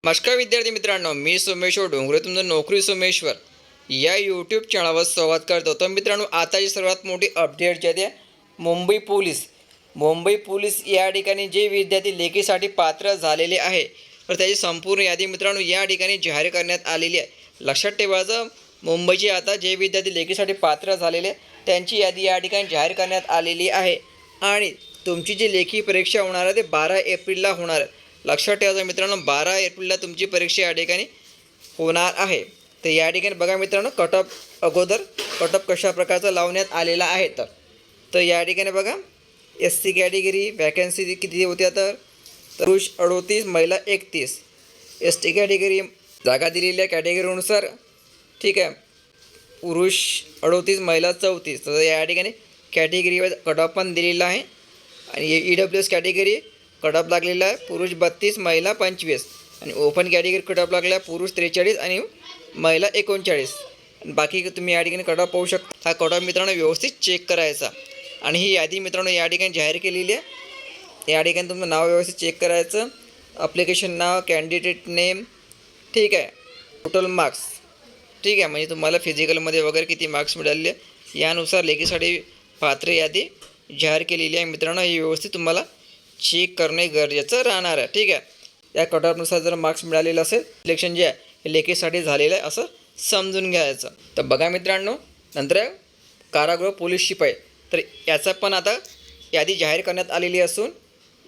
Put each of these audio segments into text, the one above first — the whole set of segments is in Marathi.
नमस्कार विद्यार्थी मित्रांनो, मी सोमेश्वर डोंगरे तुमचं नोकरी सोमेश्वर या यूट्यूब चॅनलवर स्वागत करतो. तर मित्रांनो, आताची सर्वात मोठी अपडेट जी आहे मुंबई पोलीस या ठिकाणी जे विद्यार्थी लेखीसाठी पात्र झालेले आहे तर त्याची संपूर्ण यादी मित्रांनो या ठिकाणी जाहीर करण्यात आलेली आहे. लक्षात ठेवायचं, मुंबईचे आता जे विद्यार्थी लेखीसाठी पात्र झालेले त्यांची यादी या ठिकाणी जाहीर करण्यात आलेली आहे आणि तुमची जी लेखी परीक्षा होणार आहे ते 12 एप्रिलला होणार आहे. लक्षात ठेवायचं मित्रांनो, 12 एप्रिलला तुमची परीक्षा या ठिकाणी होणार आहे. तर या ठिकाणी बघा मित्रांनो, कट ऑफ कशा प्रकारचा लावण्यात आलेला आहे. तर या ठिकाणी बघा, SC कॅटेगरी वॅकन्सी किती होत्या तर पुरुष 38, महिला 31. ST कॅटेगरी जागा दिलेल्या कॅटेगरीनुसार ठीक आहे, पुरुष 38, महिला 34. तर या ठिकाणी कॅटेगरी वाईज कट ऑफ पण दिलेला आहे आणि EWS कॅटेगरी कट ऑफ लागलेला आहे, पुरुष 32, महिला 25. आणि ओपन कॅटेगरी कट ऑफ लागला पुरुष 43 आणि महिला 39. बाकी तुम्ही या ठिकाणी कट ऑफ पाहू शकता. हा कट ऑफ मित्रांनो व्यवस्थित चेक करायचा आणि ही यादी मित्रांनो या ठिकाणी जाहीर केलेली आहे. या ठिकाणी तुमचं नाव व्यवस्थित चेक करायचं, अप्लिकेशन नाव, कॅन्डिडेट नेम, ठीक आहे, टोटल मार्क्स, ठीक आहे, म्हणजे तुम्हाला फिजिकलमध्ये वगैरे किती मार्क्स मिळाले यानुसार लेखीसाठी पात्र यादी जाहीर केलेली आहे. मित्रांनो, ही व्यवस्थित तुम्हाला चेक करणे गरजेचं राहणार आहे. ठीक आहे, या कट ऑफनुसार जर मार्क्स मिळालेलं असेल, सिलेक्शन जे आहे हे लेखीसाठी झालेलं आहे असं समजून घ्यायचं. तर बघा मित्रांनो, नंतर कारागृह पोलीस शिपाई, तर याचा पण आता यादी जाहीर करण्यात आलेली असून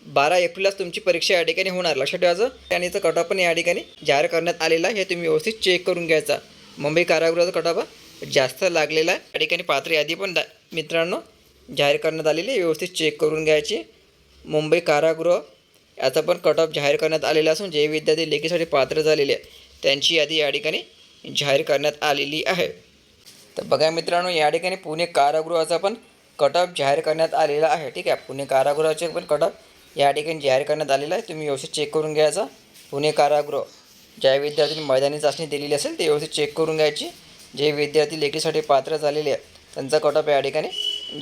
12 एप्रिललाच तुमची परीक्षा या ठिकाणी होणार. लक्षात ठेवायचं, आणि याचा कट ऑफ पण या ठिकाणी जाहीर करण्यात आलेला आहे, हे तुम्ही व्यवस्थित चेक करून घ्यायचा. मुंबई कारागृहाचा कट ऑफ जास्त लागलेला आहे. या ठिकाणी पात्र यादी पण मित्रांनो जाहीर करण्यात आलेली आहे, व्यवस्थित चेक करून घ्यायची. मुंबई कारागृह याचा पण कट ऑफ जाहीर करण्यात आलेला असून जे विद्यार्थी लेखीसाठी पात्र झालेले आहे त्यांची यादी या ठिकाणी जाहीर करण्यात आलेली आहे. तर बघा मित्रांनो, या ठिकाणी पुणे कारागृहाचा पण कट ऑफ जाहीर करण्यात आलेला आहे. ठीक आहे, पुणे कारागृहाचे पण कट ऑफ या ठिकाणी जाहीर करण्यात आलेला आहे, तुम्ही व्यवस्थित चेक करून घ्यायचा. पुणे कारागृह ज्या विद्यार्थ्यांनी मैदानी चाचणी दिलेली असेल ते व्यवस्थित चेक करून घ्यायची. जे विद्यार्थी लेखीसाठी पात्र झालेले आहेत त्यांचा कट ऑफ या ठिकाणी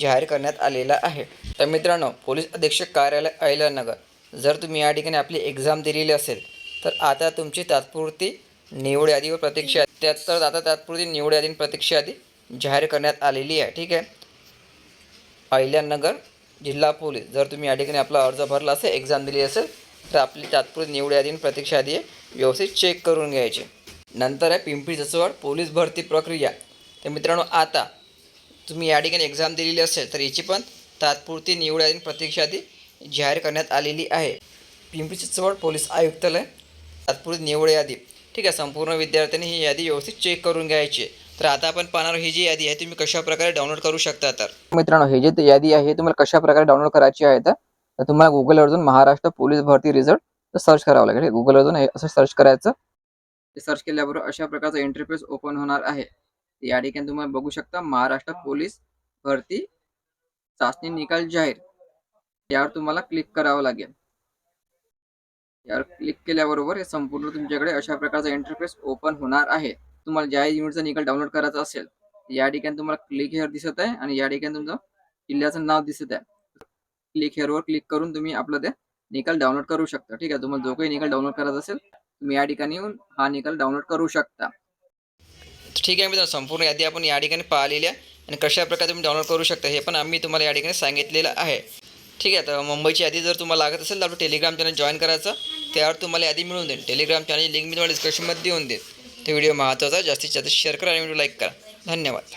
जाहीर करण्यात आलेला आहे. तर मित्रांनो, पोलीस अधीक्षक कार्यालय अहिल्यानगर, जर तुम्ही या ठिकाणी आपली एक्झाम दिलेली असेल तर आता तुमची तात्पुरती निवड यादीवर प्रतीक्षा तात्पुरती निवड यादी प्रतीक्षा यादी जाहीर करण्यात आलेली आहे. ठीक आहे, अहिल्यानगर जिल्हा पोलीस, जर तुम्ही या ठिकाणी आपला अर्ज भरला असेल, एक्झाम दिली असेल तर आपली तात्पुरती निवड यादी प्रतीक्षा यादी व्यवस्थित चेक करून घ्यायची. नंतर आहे पिंपरी चिंचवड पोलीस भरती प्रक्रिया. तर मित्रांनो, आता तुम्ही या ठिकाणी एक्झाम दिलेली असेल तर याची पण तात्पुरती निवड यादी प्रतीक्षा यादी जाहीर करण्यात आलेली आहे. पिंपरी चिंचवड पोलीस आयुक्तालय तात्पुरती निवड यादी. ठीक आहे, संपूर्ण विद्यार्थ्यांनी ही यादी व्यवस्थित चेक करून घ्यायची. तर आता आपण पाहणार ही जी यादी आहे तुम्ही कशा प्रकारे डाउनलोड करू शकता. तर मित्रांनो, ही जी यादी आहे तुम्हाला कशा प्रकारे डाउनलोड करायची आहे तर तुम्हाला गुगलवरून महाराष्ट्र पोलीस भरती रिझल्ट सर्च करावं लागेल. गुगलवरून हे असं सर्च करायचं. सर्च केल्याबरोबर अशा प्रकारचा इंटरफेस ओपन होणार आहे. या ठिकाणी तुम्हाला बघू शकता महाराष्ट्र पोलीस भरती चाचणी निकाल जाहीर, यावर तुम्हाला क्लिक करावं लागेल. यावर क्लिक केल्याबरोबर हे संपूर्ण तुमच्याकडे अशा प्रकारचा इंटरफेस ओपन होणार आहे. तुम्हाला ज्या युनिटचा निकाल डाउनलोड करायचा असेल या ठिकाणी तुम्हाला क्लिक हेअर दिसत आहे आणि या ठिकाणी तुमचं जिल्ह्याचं नाव दिसत आहे. क्लिक हेअरवर क्लिक करून तुम्ही आपलं ते निकाल डाउनलोड करू शकता. ठीक आहे, तुम्हाला जो काही निकाल डाउनलोड करायचा असेल तुम्ही या ठिकाणी येऊन हा निकाल डाउनलोड करू शकता. ठीक आहे मित्रांनो, संपूर्ण यादी आपण या ठिकाणी पाहिलेली आहे आणि कशा प्रकारे तुम्ही डाउनलोड करू शकता हे पण आम्ही तुम्हाला या ठिकाणी सांगितलेलं आहे. ठीक आहे, तर मुंबईची यादी जर तुम्हाला लागत असेल तर आपलं टेलिग्राम चॅनल जॉईन करायचं, त्यावर तुम्हाला यादी मिळून देईल. टेलिग्राम चॅनलची लिंक मी तुम्हाला डिस्क्रिप्शनमध्ये देऊन देईल. ते व्हिडिओ महत्त्वाचा, जास्तीत जास्त शेअर करा आणि व्हिडिओ लाईक करा. धन्यवाद.